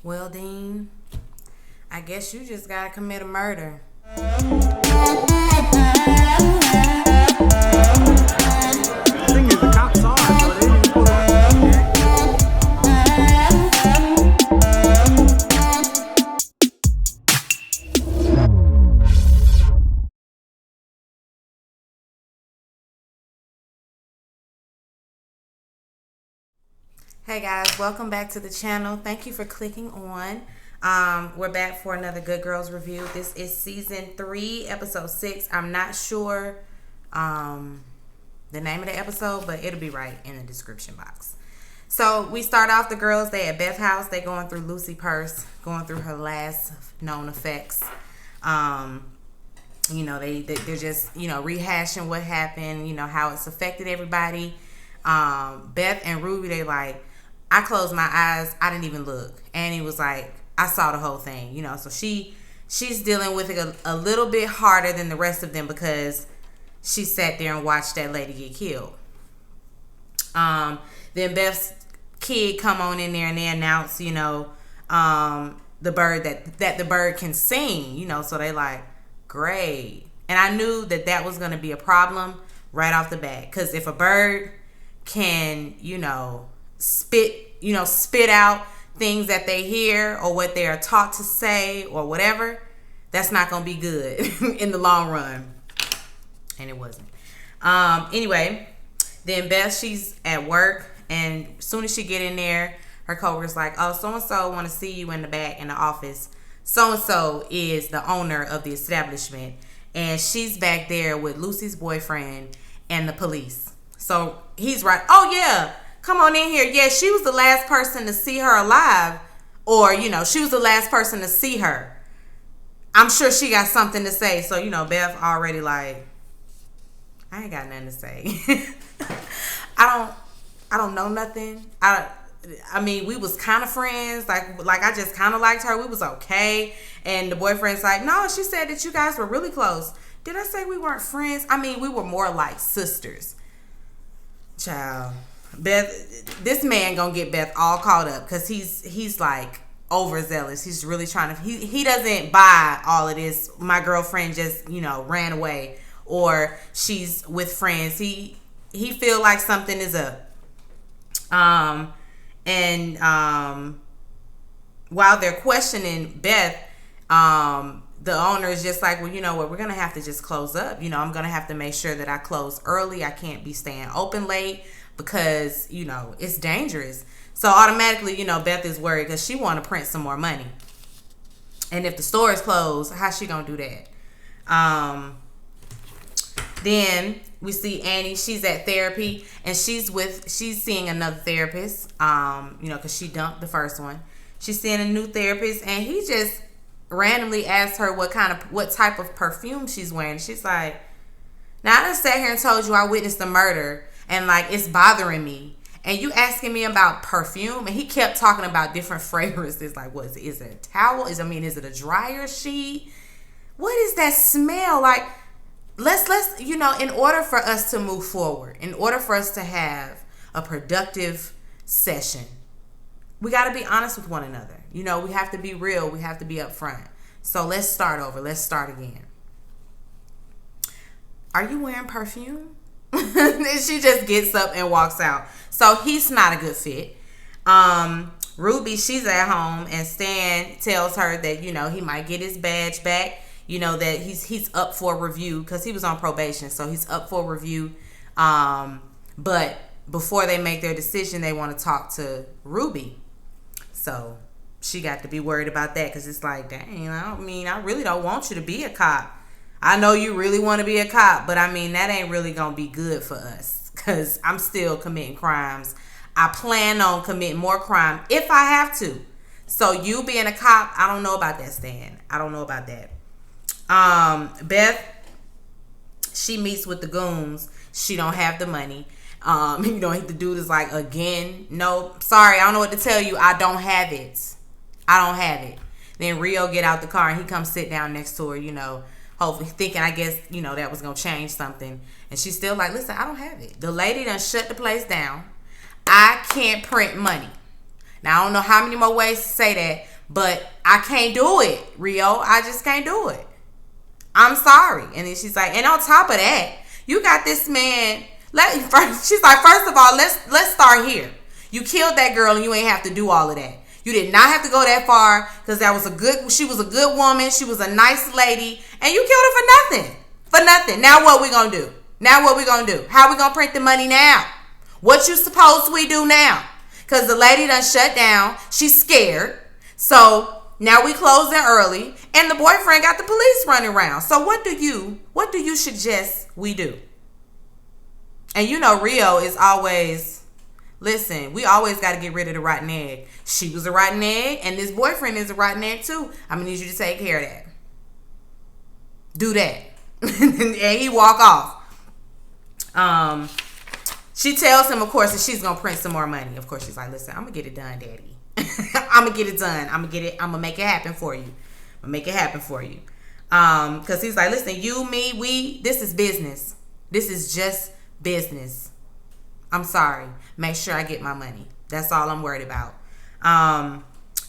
Well, Dean, I guess you just gotta commit a murder. The thing is, the cops saw her, so they didn't even pull her. Hey guys, welcome back to the channel. Thank you for clicking on. We're back for another Good Girls review. This is season 3, episode 6. I'm not sure the name of the episode, but it'll be right in the description box. So we start off the girls. They at Beth's house. They going through Lucy Purse, going through her last known effects. They're just rehashing what happened. How it's affected everybody. Beth and Ruby, they like, I closed my eyes. I didn't even look. Annie was like, I saw the whole thing. So she's dealing with it a little bit harder than the rest of them because she sat there and watched that lady get killed. Then Beth's kid come on in there and they announce, the bird that the bird can sing, so they like, great. And I knew that was going to be a problem right off the bat. Because if a bird can, spit out things that they hear or what they are taught to say or whatever, that's not going to be good in the long run. And it wasn't. Anyway, then Beth, she's at work, and as soon as she get in there, her coworker's like, oh, so-and-so want to see you in the back in the office. So-and-so is the owner of the establishment, and she's back there with Lucy's boyfriend and the police. So he's right. Oh, yeah, come on in here. Yeah, she was the last person to see her alive, or, she was the last person to see her. I'm sure she got something to say. So, Beth already like, I ain't got nothing to say. I don't know nothing. I mean, we was kind of friends. Like I just kind of liked her. We was okay. And the boyfriend's like, no, she said that you guys were really close. Did I say we weren't friends? I mean, we were more like sisters. Child. Beth, this man gonna get Beth all caught up because he's like overzealous. He's really trying to, he doesn't buy all of this. My girlfriend just, ran away, or she's with friends. He feel like something is up. While they're questioning Beth, the owner is just like, well, you know what, we're gonna have to just close up. I'm gonna have to make sure that I close early. I can't be staying open late because it's dangerous. So automatically, Beth is worried because she want to print some more money. And if the store is closed, how's she gonna do that? Then we see Annie. She's at therapy, and she's seeing another therapist. Because she dumped the first one. She's seeing a new therapist, and he just randomly asked her what type of perfume she's wearing. She's like, "Now I done sat here and told you I witnessed a murder, and like it's bothering me, and you asking me about perfume?" And he kept talking about different fragrances. Like, what is it? A towel? Is it a dryer sheet? What is that smell like? Let's in order for us to move forward, in order for us to have a productive session, we got to be honest with one another. We have to be real. We have to be upfront. So let's start over. Let's start again. Are you wearing perfume? And she just gets up and walks out. So he's not a good fit. Ruby, she's at home, and Stan tells her that, he might get his badge back. That he's up for review because he was on probation. So he's up for review. But before they make their decision, they want to talk to Ruby. So she got to be worried about that because it's like, dang, I really don't want you to be a cop. I know you really want to be a cop, but that ain't really going to be good for us because I'm still committing crimes. I plan on committing more crime if I have to. So you being a cop, I don't know about that, Stan. I don't know about that. Beth, she meets with the goons. She don't have the money. The dude is like, again, no, sorry, I don't know what to tell you. I don't have it. Then Rio get out the car and he comes sit down next to her, hopefully thinking, I guess, that was going to change something. And she's still like, listen, I don't have it. The lady done shut the place down. I can't print money. Now, I don't know how many more ways to say that, but I can't do it, Rio. I just can't do it. I'm sorry. And then she's like, and on top of that, you got this man. She's like, first of all, let's start here. You killed that girl and you ain't have to do all of that. You did not have to go that far because she was a good woman. She was a nice lady. And you killed her for nothing. For nothing. Now what we gonna do? How we gonna print the money now? What you suppose we do now? Because the lady done shut down. She's scared. So now we closing early. And the boyfriend got the police running around. So what do you suggest we do? And you know Rio is always, listen, we always got to get rid of the rotten egg. She was a rotten egg, and this boyfriend is a rotten egg too. I'm going to need you to take care of that. Do that. And he walk off. She tells him, of course, that she's going to print some more money. Of course, she's like, listen, I'm going to get it done, daddy. I'm going to get it done. I'm going to make it happen for you. Because he's like, listen, you, me, we, this is business. This is just business. I'm sorry. Make sure I get my money. That's all I'm worried about.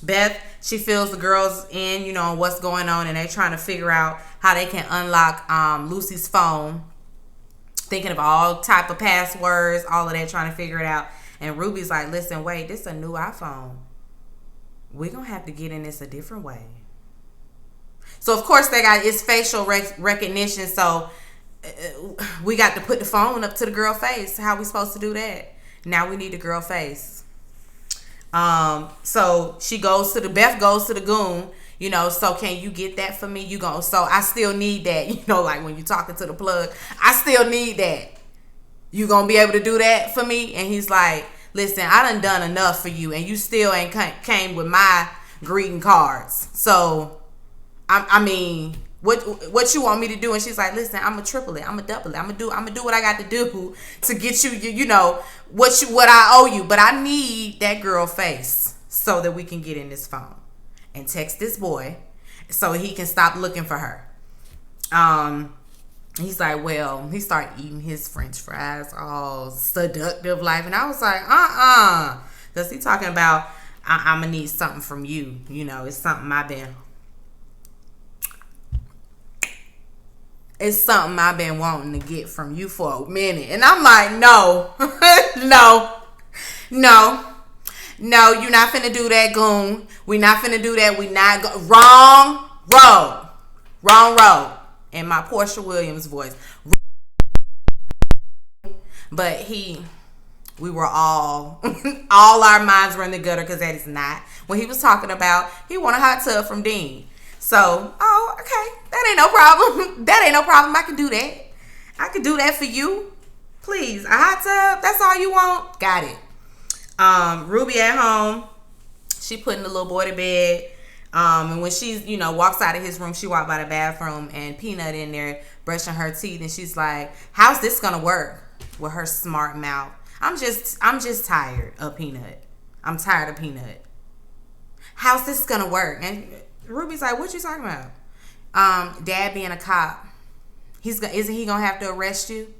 Beth, she fills the girls in, you know, what's going on, and they're trying to figure out how they can unlock Lucy's phone. Thinking of all type of passwords, all of that, trying to figure it out. And Ruby's like, listen, wait, this is a new iPhone. We're going to have to get in this a different way. So, of course, they got its facial recognition, so we got to put the phone up to the girl face. How we supposed to do that? Now we need the girl face. So Beth goes to the goon, you know, so can you get that for me? So I still need that, you know, like when you talking to the plug, I still need that. You gonna be able to do that for me? And he's like, listen, I done enough for you, and you still ain't came with my greeting cards. So I mean, what you want me to do? And she's like, listen, I'm gonna triple it, I'm gonna double it, I'm gonna do what I got to do to get you, you know, what I owe you. But I need that girl face so that we can get in this phone and text this boy so he can stop looking for her. He's like, well, he started eating his French fries, all seductive life, and I was like, because he talking about I'm gonna need something from you, you know, it's something I've been wanting to get from you for a minute. And I'm like, no, no, you're not finna do that, goon. We not finna do that. We not wrong road. In my Portia Williams voice. But we were all our minds were in the gutter, because that is not what he was talking about. He want a hot tub from Dean. So, okay, that ain't no problem. I can do that. I can do that for you. Please, a hot tub, that's all you want? Got it. Ruby at home. She putting the little boy to bed. And when she, you know, walks out of his room, she walked by the bathroom, and Peanut in there brushing her teeth, and she's like, how's this gonna work? With her smart mouth. I'm just tired of Peanut. I'm tired of Peanut. How's this gonna work? And Ruby's like, what you talking about? Dad being a cop. Isn't he gonna have to arrest you?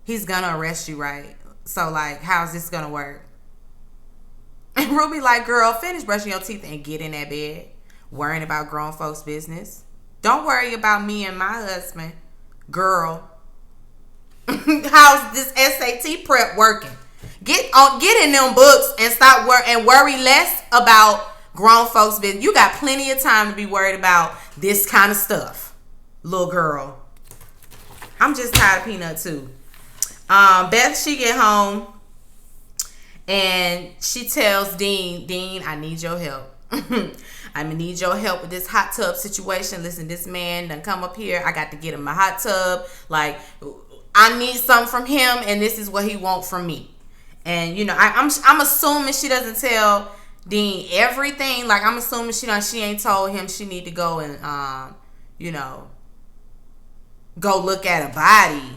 He's gonna arrest you, right? So, like, how's this gonna work? And Ruby like, girl, finish brushing your teeth and get in that bed. Worrying about grown folks' business. Don't worry about me and my husband. Girl. How's this SAT prep working? Get in them books and stop worry less about grown folks' business. You got plenty of time to be worried about this kind of stuff, little girl. I'm just tired of Peanut too. Beth, she get home and she tells Dean, I need your help. I'm gonna need your help with this hot tub situation. Listen, this man done come up here. I got to get him a hot tub. Like, I need something from him, and this is what he want from me. And you know, I'm assuming she doesn't tell Dean everything. Like, I'm assuming she ain't told him she need to go and you know, go look at a body.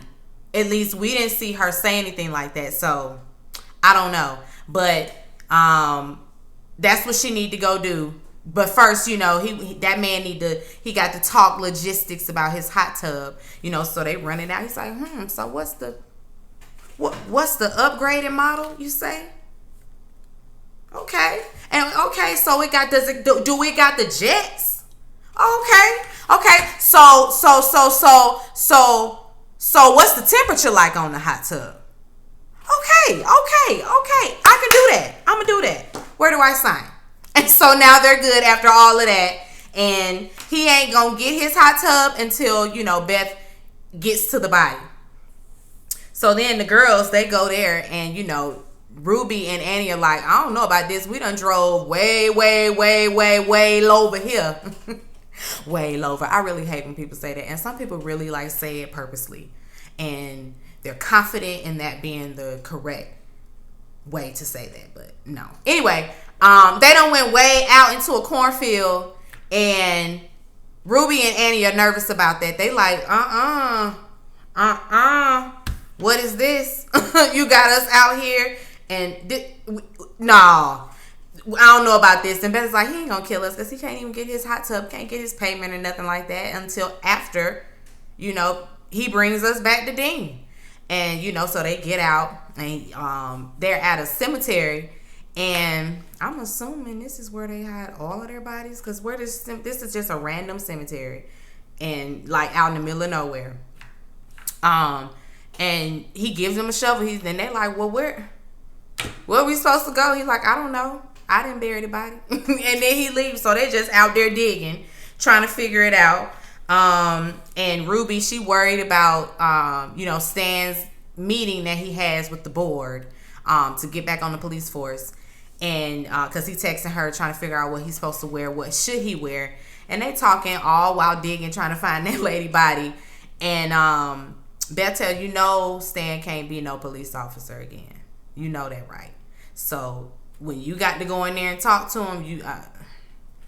At least we didn't see her say anything like that. So I don't know, but that's what she need to go do. But first, you know, that man he got to talk logistics about his hot tub, you know, so they run it out. He's like, so what's the upgraded model, you say? Okay. And okay, so it got do we got the jets? Okay. Okay. So what's the temperature like on the hot tub? Okay. I can do that. I'm gonna do that. Where do I sign? And so now they're good after all of that. And he ain't gonna get his hot tub until, Beth gets to the body. So then the girls, they go there, and Ruby and Annie are like, I don't know about this. We done drove way over here. Way over. I really hate when people say that. And some people really like say it purposely. And they're confident in that being the correct way to say that. But no. Anyway, they done went way out into a cornfield, and Ruby and Annie are nervous about that. They like, what is this? You got us out here, and no, I don't know about this. And Beth's like, he ain't gonna kill us because he can't even get his hot tub, can't get his payment or nothing like that until after, he brings us back to Dean. And so they get out, and they're at a cemetery, and I'm assuming this is where they hide all of their bodies, because this is just a random cemetery, and like out in the middle of nowhere. And he gives them a shovel. Then they're like, well, where are we supposed to go? He's like, I don't know. I didn't bury the body. And then he leaves. So they're just out there digging, trying to figure it out. And Ruby, she worried about, Stan's meeting that he has with the board to get back on the police force. And because he texting her trying to figure out what he's supposed to wear, what should he wear. And they talking all while digging, trying to find that lady body. And Beth tell Stan can't be no police officer again. You know that, right? So when you got to go in there and talk to him, you know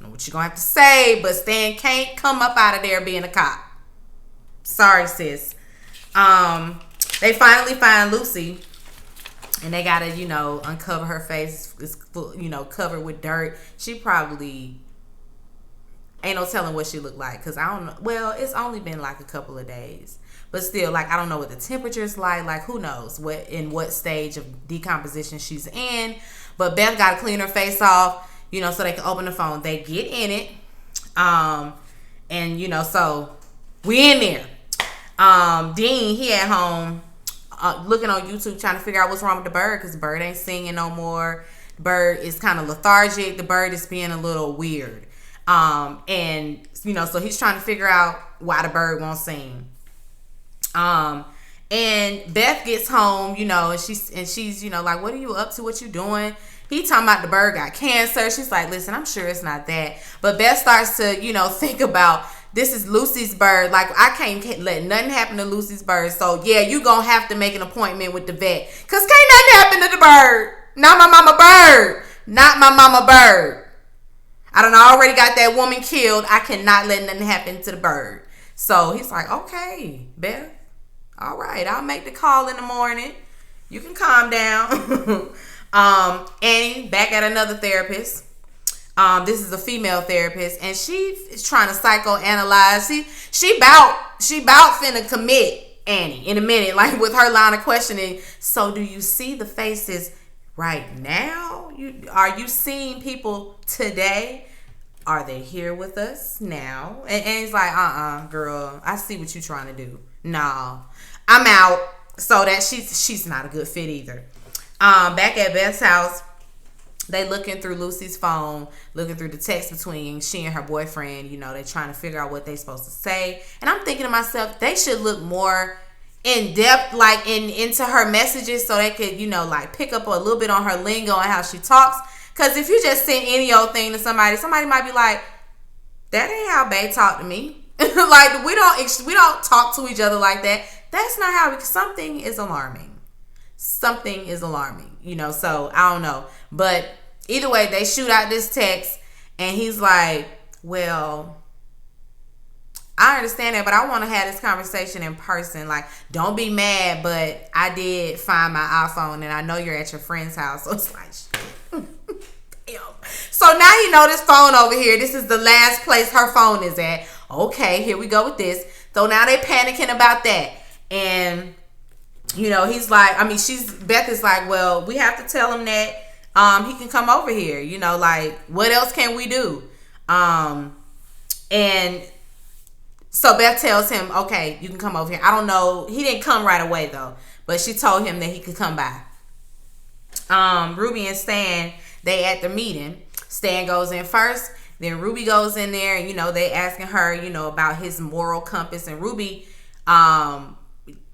what you're gonna have to say, but Stan can't come up out of there being a cop. Sorry, sis. They finally find Lucy, and they gotta uncover her face. It's covered with dirt. She probably ain't no telling what she looked like, because I don't know. Well, it's only been like a couple of days. But still, like, I don't know what the temperature's like. Like, who knows what stage of decomposition she's in. But Beth got to clean her face off, so they can open the phone. They get in it. And, so we in there. Dean, he at home looking on YouTube trying to figure out what's wrong with the bird, because the bird ain't singing no more. The bird is kind of lethargic. The bird is being a little weird. And, so he's trying to figure out why the bird won't sing. And Beth gets home, and she's like, what are you up to? What you doing? He talking about the bird got cancer. She's like, listen, I'm sure it's not that. But Beth starts to, think about, this is Lucy's bird. Like, I can't let nothing happen to Lucy's bird. So yeah, you gonna have to make an appointment with the vet, cause can't nothing happen to the bird. Not my mama bird. Not my mama bird. I done already got that woman killed. I cannot let nothing happen to the bird. So he's like, okay, Beth. All right, I'll make the call in the morning. You can calm down. Annie, back at another therapist. This is a female therapist, and she is trying to psychoanalyze. She about finna commit Annie in a minute, like with her line of questioning. So, do you see the faces right now? Are you seeing people today? Are they here with us now? And Annie's like, girl, I see what you're trying to do. No, I'm out. So that she's not a good fit either. Back at Beth's house, they looking through Lucy's phone, looking through the text between she and her boyfriend. They trying to figure out what they supposed to say. And I'm thinking to myself, they should look more in depth, like into her messages, so they could, like pick up a little bit on her lingo and how she talks. Because if you just send any old thing to somebody might be like, that ain't how bae talk to me. Like, we don't talk to each other like that. That's not how. Something is alarming. Something is alarming. So I don't know. But either way, they shoot out this text, and he's like, well, I understand that, but I want to have this conversation in person. Like, don't be mad, but I did find my iPhone, and I know you're at your friend's house. So it's like, shit. Damn. So now this phone over here. This is the last place her phone is at. Okay, here we go with this. So now they panicking about that. And, he's like, Beth is like, well, we have to tell him that he can come over here. You know, like, what else can we do? And so Beth tells him, okay, you can come over here. I don't know. He didn't come right away, though. But she told him that he could come by. Ruby and Stan, they at the meeting. Stan goes in first. Then Ruby goes in there. And, you know, they asking her, you know, about his moral compass. And Ruby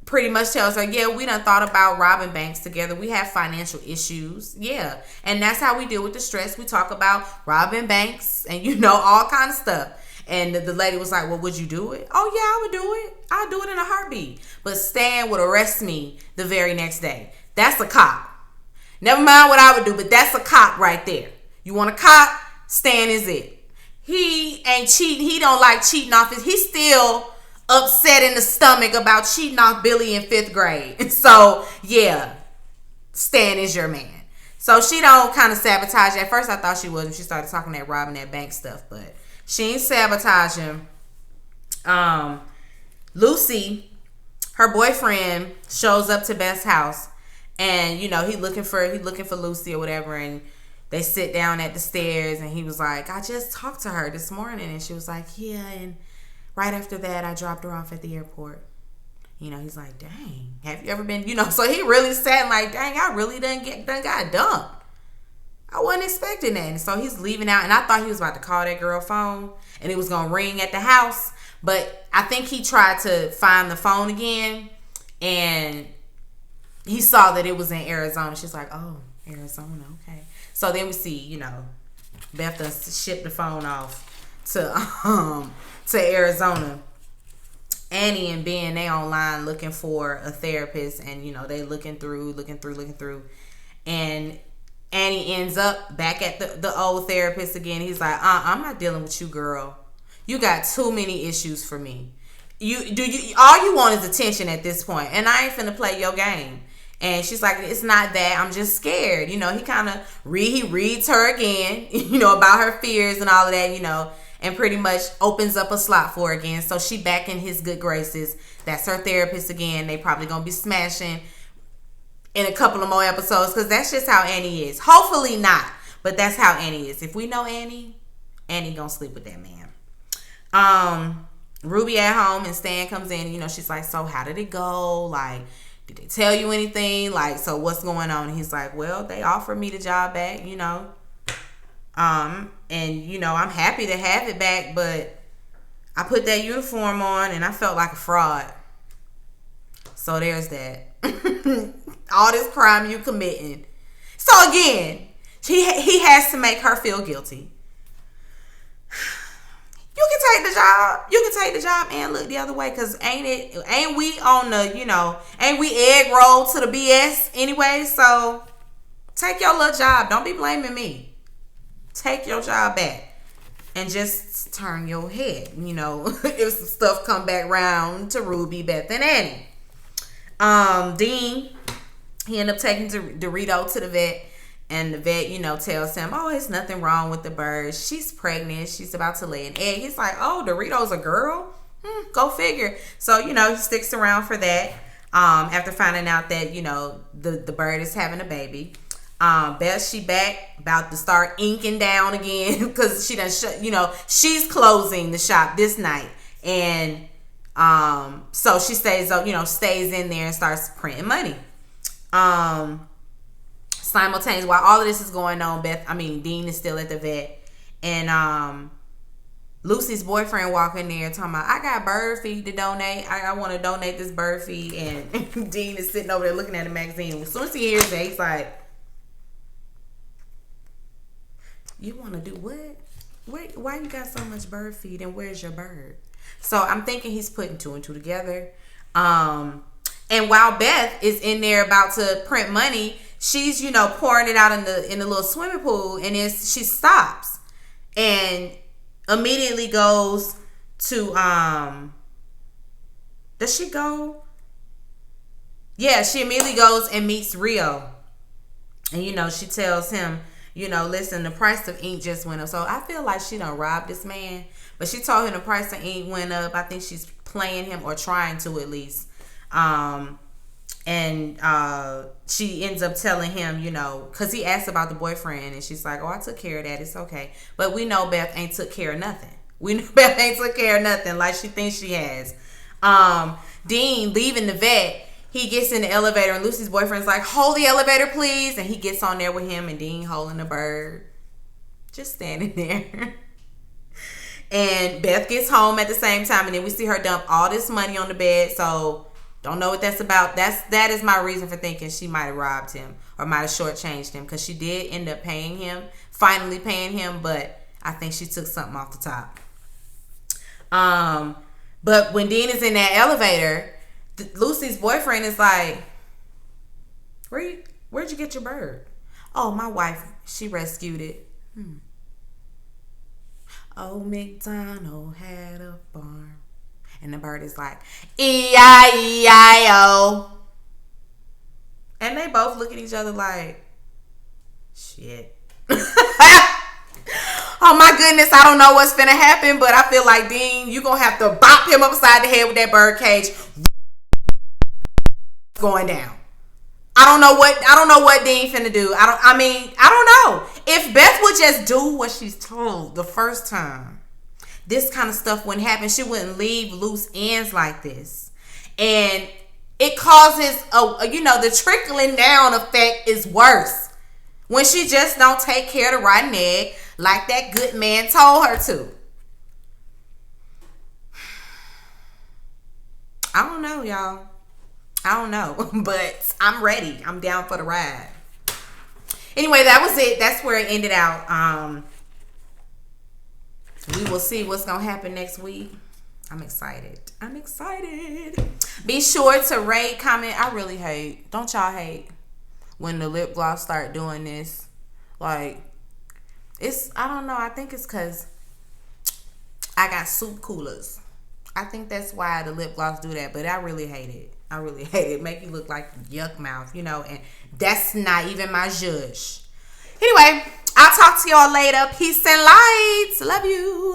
pretty much tells her, yeah, we done thought about robbing banks together. We have financial issues. Yeah. And that's how we deal with the stress. We talk about robbing banks and, you know, all kind of stuff. And the lady was like, well, would you do it? Oh, yeah, I would do it. I'd do it in a heartbeat. But Stan would arrest me the very next day. That's a cop. Never mind what I would do, but that's a cop right there. You want a cop? Stan is it. He ain't cheating. He don't like cheating off his. He's still upset in the stomach about cheating off Billy in 5th grade. So, yeah, Stan is your man. So she don't kind of sabotage. At first, I thought she was when she started talking that robbing that bank stuff, but she ain't sabotaging. Lucy, her boyfriend, shows up to Beth's house, and you know he looking for Lucy or whatever, and they sit down at the stairs, and he was like, I just talked to her this morning, and she was like, yeah, and right after that, I dropped her off at the airport. You know, he's like, dang, have you ever been, you know, so he really sat like, dang, I really done got dumped. I wasn't expecting that. And so he's leaving out, and I thought he was about to call that girl phone, and it was going to ring at the house, but I think he tried to find the phone again, and he saw that it was in Arizona. She's like, oh, Arizona, okay. So then we see, you know, Beth done shipped the phone off to Arizona. Annie and Ben, they online looking for a therapist, and you know they looking through, and Annie ends up back at the old therapist again. He's like, I'm not dealing with you, girl. You got too many issues for me. All you want is attention at this point, and I ain't finna play your game. And she's like, it's not that, I'm just scared. You know, he kind of reads her again, you know, about her fears and all of that, you know, and pretty much opens up a slot for her again. So she back in his good graces. That's her therapist again. They probably gonna be smashing in a couple of more episodes, because that's just how Annie is. Hopefully not, but that's how Annie is. If we know Annie gonna sleep with that man. Ruby at home, and Stan comes in, you know, she's like, so how did it go? Like, did they tell you anything? Like, so what's going on? And he's like, well, they offered me the job back, you know. And, you know, I'm happy to have it back, but I put that uniform on and I felt like a fraud. So there's that. All this crime you committing. So again, he has to make her feel guilty. You can take the job. You can take the job and look the other way, because ain't we on the, you know, ain't we egg roll to the BS anyway? So take your little job. Don't be blaming me. Take your job back and just turn your head, you know, if some stuff come back round to Ruby, Beth, and Annie. Dean, he ended up taking Dorito to the vet, and the vet, you know, tells him, oh, it's nothing wrong with the bird. She's pregnant. She's about to lay an egg. He's like, oh, Dorito's a girl? Go figure. So, you know, he sticks around for that. After finding out that, you know, the bird is having a baby. Beth, she back, about to start inking down again, because she done you know, she's closing the shop this night, and so she stays in there and starts printing money. Simultaneously, while all of this is going on, Dean is still at the vet, and Lucy's boyfriend walking there talking about, I got bird feed to donate. I want to donate this bird feed, and Dean is sitting over there looking at the magazine. As soon as he hears that, he's like, you want to do what? Why you got so much bird feed, and where's your bird? So I'm thinking he's putting two and two together. And while Beth is in there about to print money, she's, you know, pouring it out in the little swimming pool, and she stops and immediately goes to does she go? Yeah, she immediately goes and meets Rio. And you know, she tells him, you know, listen, the price of ink just went up. So I feel like she done robbed this man. But she told him the price of ink went up. I think she's playing him, or trying to at least. And she ends up telling him, you know, because he asked about the boyfriend, and she's like, oh, I took care of that. It's okay. But we know Beth ain't took care of nothing. We know Beth ain't took care of nothing like she thinks she has. Dean leaving the vet, he gets in the elevator, and Lucy's boyfriend's like, hold the elevator, please. And he gets on there with him, and Dean holding the bird. Just standing there. And Beth gets home at the same time, and then we see her dump all this money on the bed. So don't know what that's about. That is my reason for thinking she might have robbed him or might have shortchanged him, because she did end up paying him, finally paying him, but I think she took something off the top. But when Dean is in that elevator, Lucy's boyfriend is like, where'd you get your bird? Oh, my wife, she rescued it. Old MacDonald had a farm. And the bird is like, E-I-E-I-O. And they both look at each other like, shit. Oh my goodness, I don't know what's finna happen, but I feel like, Dean, you gonna have to bop him upside the head with that bird cage. Going down. I don't know what Dean finna do. I don't know. If Beth would just do what she's told the first time, this kind of stuff wouldn't happen. She wouldn't leave loose ends like this. And it causes the trickling down effect is worse when she just don't take care of the rotten egg like that good man told her to. I don't know, y'all. I don't know, but I'm ready. I'm down for the ride. Anyway, that was it. That's where it ended out. We will see what's going to happen next week. I'm excited. Be sure to rate, comment. I really hate. Don't y'all hate when the lip gloss start doing this? Like, I don't know. I think it's because I got soup coolers. I think that's why the lip gloss do that, but I really hate it. Make you look like yuck mouth, and that's not even my zhuzh. Anyway, I'll talk to y'all later. Peace and lights. Love you.